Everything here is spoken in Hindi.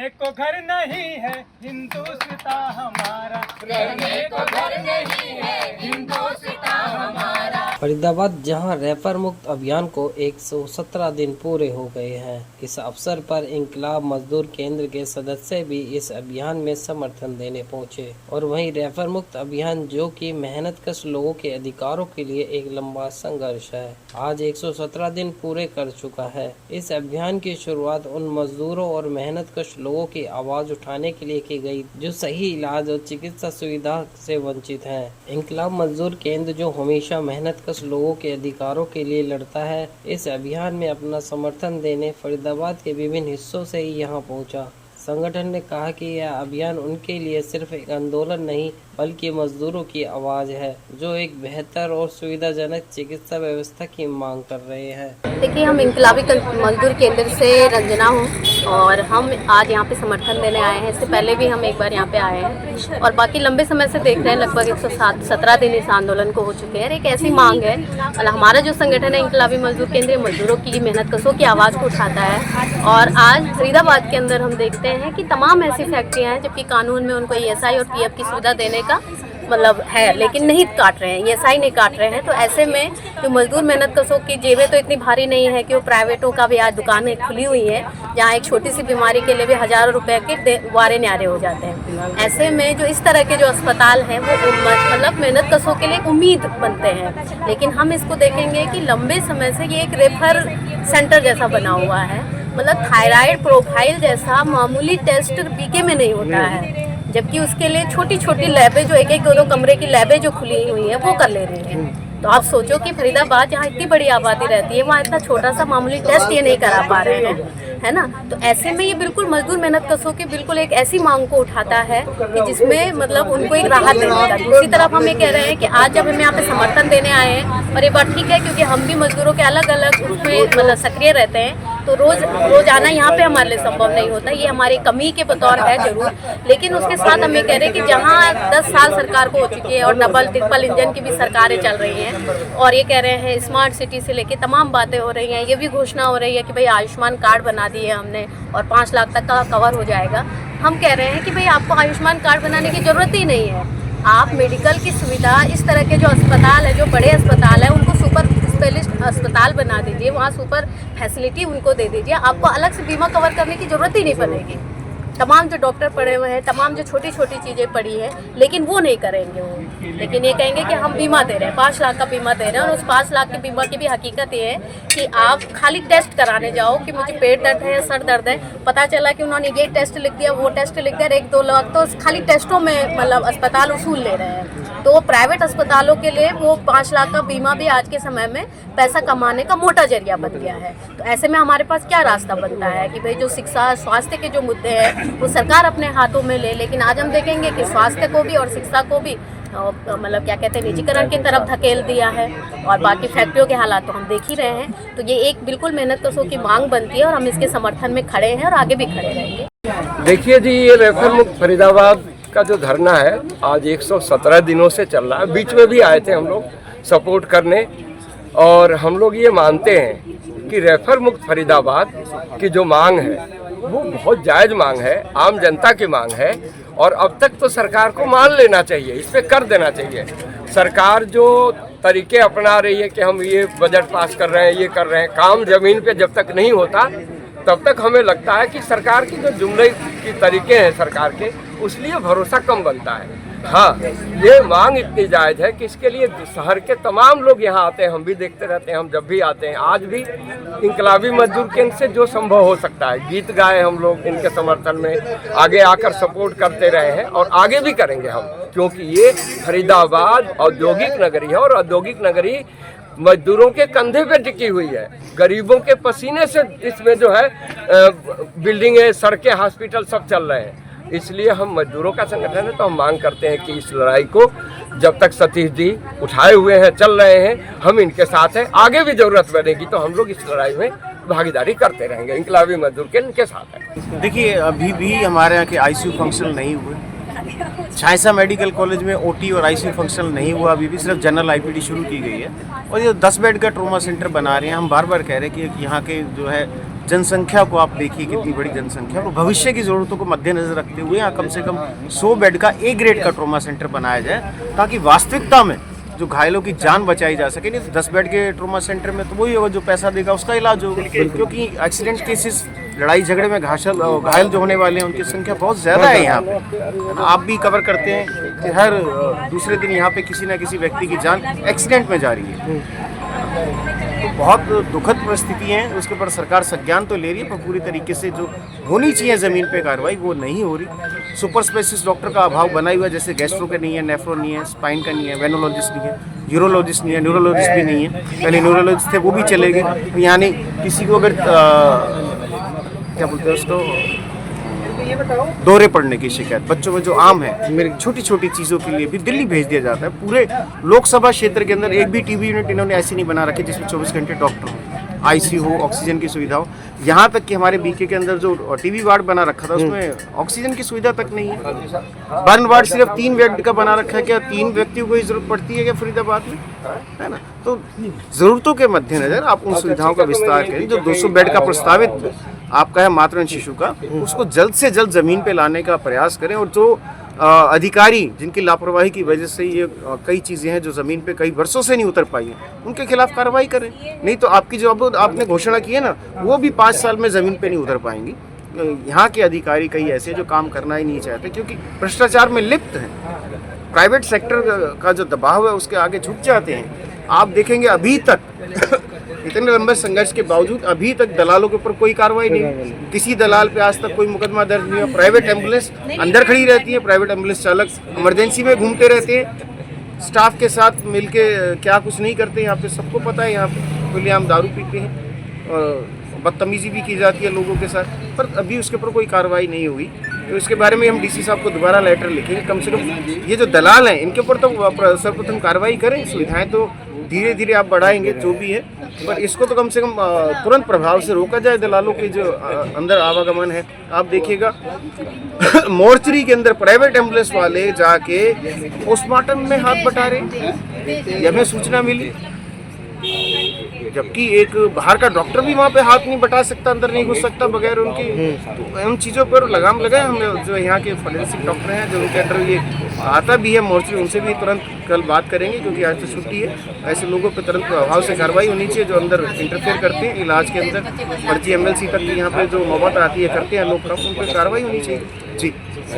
रहने को घर नहीं है हिंदुस्तान हमारा, रहने को घर नहीं है हिंदुस्तान हमारा। फरीदाबाद जहां रैपर मुक्त अभियान को 117 दिन पूरे हो गए हैं। इस अवसर पर इंकलाब मजदूर केंद्र के सदस्य भी इस अभियान में समर्थन देने पहुंचे और वहीं रैपर मुक्त अभियान जो कि मेहनतकश लोगों के अधिकारों के लिए एक लंबा संघर्ष है, आज 117 दिन पूरे कर चुका है। इस अभियान की शुरुआत उन मजदूरों और मेहनतकश लोगों की आवाज उठाने के लिए की गई जो सही इलाज और चिकित्सा सुविधा से वंचित हैं। इंकलाब मजदूर केंद्र जो हमेशा मेहनतकश लोगों के अधिकारों के लिए लड़ता है, इस अभियान में अपना समर्थन देने फरीदाबाद के विभिन्न हिस्सों से ही यहाँ पहुँचा। संगठन ने कहा कि यह अभियान उनके लिए सिर्फ एक आंदोलन नहीं बल्कि मजदूरों की आवाज़ है जो एक बेहतर और सुविधाजनक चिकित्सा व्यवस्था की मांग कर रहे हैं। देखिए, हम इंकलाबी मजदूर केंद्र से रंजना हूँ और हम आज यहाँ पे समर्थन देने आए हैं। इससे पहले भी हम एक बार यहाँ पे आए हैं और बाकी लंबे समय से देख रहे हैं, लगभग 117 दिन इस आंदोलन को हो चुके हैं। एक ऐसी मांग है और हमारा जो संगठन है इंकलाबी मजदूर केंद्र मजदूरों की मेहनतकशों की आवाज़ को उठाता है। और आज फरीदाबाद के अंदर हम देखते हैं कि तमाम ऐसी फैक्ट्रियाँ हैं जबकि कानून में उनको ESI और PF की सुविधा देने का मतलब है, लेकिन नहीं काट रहे हैं, ESI नहीं काट रहे हैं। तो ऐसे में जो मजदूर मेहनतकशों की जेबें तो इतनी भारी नहीं है कि वो प्राइवेटों का भी आज दुकानें खुली हुई है जहाँ एक छोटी सी बीमारी के लिए भी हज़ारों रुपए के वारे न्यारे हो जाते हैं। ऐसे में जो इस तरह के जो अस्पताल हैं वो मतलब मेहनतकशों के लिए एक उम्मीद बनते हैं, लेकिन हम इसको देखेंगे कि लंबे समय से ये एक रेफर सेंटर जैसा बना हुआ है। मतलब थायराइड प्रोफाइल जैसा मामूली टेस्ट बीके में नहीं होता है, जबकि उसके लिए छोटी छोटी लैबें जो एक दो कमरे की लैबें जो खुली हुई हैं वो कर ले रही हैं। तो आप सोचो कि फरीदाबाद जहाँ इतनी बड़ी आबादी रहती है वहाँ इतना छोटा सा मामूली टेस्ट ये नहीं करा पा रहे हैं, है ना। तो ऐसे में ये बिल्कुल मजदूर मेहनतकशों की बिल्कुल एक ऐसी मांग को उठाता है कि जिसमें मतलब उनको एक राहत देने का। दूसरी तरफ हम ये कह रहे हैं कि आज जब हम यहाँ पे समर्थन देने आए हैं और ये बात ठीक है क्योंकि हम भी मजदूरों के अलग अलग उसमें मतलब सक्रिय रहते हैं, तो रोज आना यहाँ पे हमारे लिए संभव नहीं होता। ये हमारी कमी के बतौर है जरूर, लेकिन उसके साथ हम ये कह रहे हैं कि जहाँ 10 साल सरकार को हो चुकी है और डबल ट्रिपल इंजन की भी सरकारें चल रही हैं और ये कह रहे हैं स्मार्ट सिटी से लेके तमाम बातें हो रही हैं, ये भी घोषणा हो रही है कि भाई आयुष्मान कार्ड बना दिए हमने और 5 लाख तक का कवर हो जाएगा। हम कह रहे हैं कि भाई आपको आयुष्मान कार्ड बनाने की ज़रूरत ही नहीं है। आप मेडिकल की सुविधा इस तरह के जो अस्पताल है, जो बड़े अस्पताल है, उनको सुपर स्पेशलिस्ट अस्पताल बना दीजिए, वहाँ सुपर फैसिलिटी उनको दे दीजिए। आपको अलग से बीमा कवर करने की ज़रूरत ही नहीं पड़ेगी। तमाम जो डॉक्टर पढ़े हुए हैं, तमाम जो छोटी छोटी चीज़ें पड़ी है, लेकिन वो नहीं करेंगे वो। लेकिन ये कहेंगे कि हम बीमा दे रहे हैं, 5 लाख का बीमा दे रहे हैं और उस 5 लाख की बीमा की भी हकीकत ये है कि आप खाली टेस्ट कराने जाओ कि मुझे पेट दर्द है या सर दर्द है, पता चला कि उन्होंने ये टेस्ट लिख दिया, वो टेस्ट लिख दिया, 1-2 लाख तो खाली टेस्टों में मतलब अस्पताल वसूल ले रहे हैं। तो प्राइवेट अस्पतालों के लिए वो 5 लाख का बीमा भी आज के समय में पैसा कमाने का मोटा जरिया बन गया है। तो ऐसे में हमारे पास क्या रास्ता बनता है कि भाई जो शिक्षा स्वास्थ्य के जो मुद्दे हैं वो सरकार अपने हाथों में ले, लेकिन आज हम देखेंगे कि स्वास्थ्य को भी और शिक्षा को भी मतलब क्या कहते हैं निजीकरण की तरफ धकेल दिया है और बाकी फैक्ट्रियों के हालात तो हम देख ही रहे हैं। तो ये एक बिल्कुल मेहनतकशों की मांग बनती है और हम इसके समर्थन में खड़े हैं और आगे भी खड़े रहेंगे। देखिए जी, ये रैपर मुक्त फरीदाबाद का जो धरना है आज 117 दिनों से चल रहा है। बीच में भी आए थे हम लोग सपोर्ट करने और हम लोग ये मानते हैं कि रैपर मुक्त फरीदाबाद की जो मांग है वो बहुत जायज़ मांग है, आम जनता की मांग है और अब तक तो सरकार को मान लेना चाहिए, इस पर कर देना चाहिए। सरकार जो तरीके अपना रही है कि हम ये बजट पास कर रहे हैं, ये कर रहे हैं, काम ज़मीन पे जब तक नहीं होता तब तक हमें लगता है कि सरकार की जो जुमले की तरीके हैं सरकार के, उसलिए भरोसा कम बनता है। हाँ, ये मांग इतनी जायज़ है कि इसके लिए शहर के तमाम लोग यहाँ आते हैं, हम भी देखते रहते हैं, हम जब भी आते हैं। आज भी इंकलाबी मजदूर केंद्र से जो संभव हो सकता है गीत गाए हम लोग इनके समर्थन में, आगे आकर सपोर्ट करते रहे हैं और आगे भी करेंगे हम, क्योंकि ये फरीदाबाद औद्योगिक नगरी है और औद्योगिक नगरी मजदूरों के कंधे पे टिकी हुई है। गरीबों के पसीने से इसमें जो है बिल्डिंगें, सड़कें, हॉस्पिटल सब चल रहे हैं। इसलिए हम मजदूरों का संगठन है तो हम मांग करते हैं कि इस लड़ाई को जब तक सतीश जी उठाए हुए हैं, चल रहे हैं, हम इनके साथ हैं। आगे भी ज़रूरत बनेगी तो हम लोग इस लड़ाई में भागीदारी करते रहेंगे। इंकलाबी मजदूर के इनके साथ है। देखिए, अभी भी हमारे यहाँ के ICU फंक्शनल नहीं हुए। झांसा मेडिकल कॉलेज में OT और ICU फंक्शनल नहीं हुआ, अभी भी सिर्फ जनरल IPD शुरू की गई है और ये 10 बेड का ट्रोमा सेंटर बना रहे हैं। हम बार बार कह रहे हैं कि यहाँ के जो है जनसंख्या को आप देखिए कितनी बड़ी जनसंख्या, और भविष्य की ज़रूरतों को मद्देनजर रखते हुए यहाँ कम से कम 100 बेड का ए ग्रेड का ट्रॉमा सेंटर बनाया जाए, ताकि वास्तविकता में जो घायलों की जान बचाई जा सके। नहीं तो 10 बेड के ट्रॉमा सेंटर में तो वही होगा, जो पैसा देगा उसका इलाज होगा, क्योंकि एक्सीडेंट केसेस, लड़ाई झगड़े में घायल जो होने वाले हैं उनकी संख्या बहुत ज़्यादा है यहाँ पे। आप भी कवर करते हैं कि हर दूसरे दिन यहाँ पे किसी न किसी व्यक्ति की जान एक्सीडेंट में जा रही है। तो बहुत दुखद परिस्थिति है, उसके ऊपर सरकार संज्ञान तो ले रही है, पर पूरी तरीके से जो होनी चाहिए ज़मीन पे कार्रवाई वो नहीं हो रही। सुपर स्पेशलिस्ट डॉक्टर का अभाव बना हुआ है, जैसे गैस्ट्रो का नहीं है, नेफ्रो नहीं है, स्पाइन का नहीं है, वेनोलॉजिस्ट नहीं है, यूरोलॉजिस्ट नहीं है, न्यूरोलॉजिस्ट भी नहीं है। पहले न्यूरोलॉजिस्ट थे वो भी चले गए। यानी किसी को अगर क्या बोलते हैं उसको, दौरे पड़ने की शिकायत बच्चों में जो आम है, मेरी छोटी छोटी चीज़ों के लिए भी दिल्ली भेज दिया जाता है। पूरे लोकसभा क्षेत्र के अंदर एक भी टीबी यूनिट इन्होंने ऐसी नहीं बना रखी जिसमें 24 घंटे डॉक्टर हो, आईसीयू हो, ऑक्सीजन की सुविधा हो। यहाँ तक कि हमारे बीके के अंदर जो टीबी वार्ड बना रखा था उसमें ऑक्सीजन की सुविधा तक नहीं है। बर्न वार्ड सिर्फ 3 बेड का बना रखा है। क्या 3 व्यक्तियों को ही जरूरत पड़ती है क्या फरीदाबाद में, है ना? तो ज़रूरतों के मद्देनजर आप उन सुविधाओं का विस्तार करें। जो 200 बेड का प्रस्तावित आपका है मातृ शिशु का, उसको जल्द से जल्द ज़मीन पे लाने का प्रयास करें। और जो अधिकारी जिनकी लापरवाही की वजह से ये कई चीज़ें हैं जो ज़मीन पे कई वर्षों से नहीं उतर पाई हैं, उनके खिलाफ कार्रवाई करें। नहीं तो आपकी जो अब आपने घोषणा की है ना, वो भी 5 साल में ज़मीन पे नहीं उतर पाएंगी। यहाँ के अधिकारी कई ऐसे जो काम करना ही नहीं चाहते, क्योंकि भ्रष्टाचार में लिप्त हैं। प्राइवेट सेक्टर का जो दबाव है उसके आगे झुक जाते हैं। आप देखेंगे अभी तक इतने लंबे संघर्ष के बावजूद अभी तक दलालों के ऊपर कोई कार्रवाई नहीं। किसी दलाल पे आज तक कोई मुकदमा दर्ज नहीं हुआ। प्राइवेट एम्बुलेंस अंदर खड़ी रहती है, प्राइवेट एम्बुलेंस चालक इमरजेंसी में घूमते रहते हैं, स्टाफ के साथ मिलके क्या कुछ नहीं करते। यहाँ पे सबको पता है, यहाँ पे खुलेआम दारू पीते हैं और बदतमीजी भी की जाती है लोगों के साथ, पर अभी उसके ऊपर कोई कार्रवाई नहीं हुई। तो इसके बारे में हम डीसी साहब को दोबारा लेटर लिखेंगे। कम से कम ये जो दलाल हैं इनके ऊपर तो सर्वप्रथम कार्रवाई करें। सुविधाएं तो धीरे धीरे आप बढ़ाएंगे जो भी है, पर इसको तो कम से कम तुरंत प्रभाव से रोका जाए। दलालों के जो अंदर आवागमन है, आप देखिएगा मोर्चरी के अंदर प्राइवेट एम्बुलेंस वाले जाके पोस्टमार्टम में हाथ बटा रहे, ये हमें सूचना मिली। जबकि एक बाहर का डॉक्टर भी वहाँ पे हाथ नहीं बटा सकता, अंदर नहीं घुस सकता बगैर उनके। तो उन चीज़ों पर लगाम लगाए। हम जो यहाँ के फोरेंसिक डॉक्टर हैं जो उनके अंदर ये आता भी है मोर्चरी, उनसे भी तुरंत कल बात करेंगे, क्योंकि आज तो छुट्टी है। ऐसे लोगों पर तुरंत प्रभाव से कार्रवाई होनी चाहिए जो अंदर इंटरफेयर करते हैं इलाज के अंदर। फर्जी MLC तक यहाँ पे जो नौबत आती है करते हैं लोग, उन पर कार्रवाई होनी चाहिए। जी।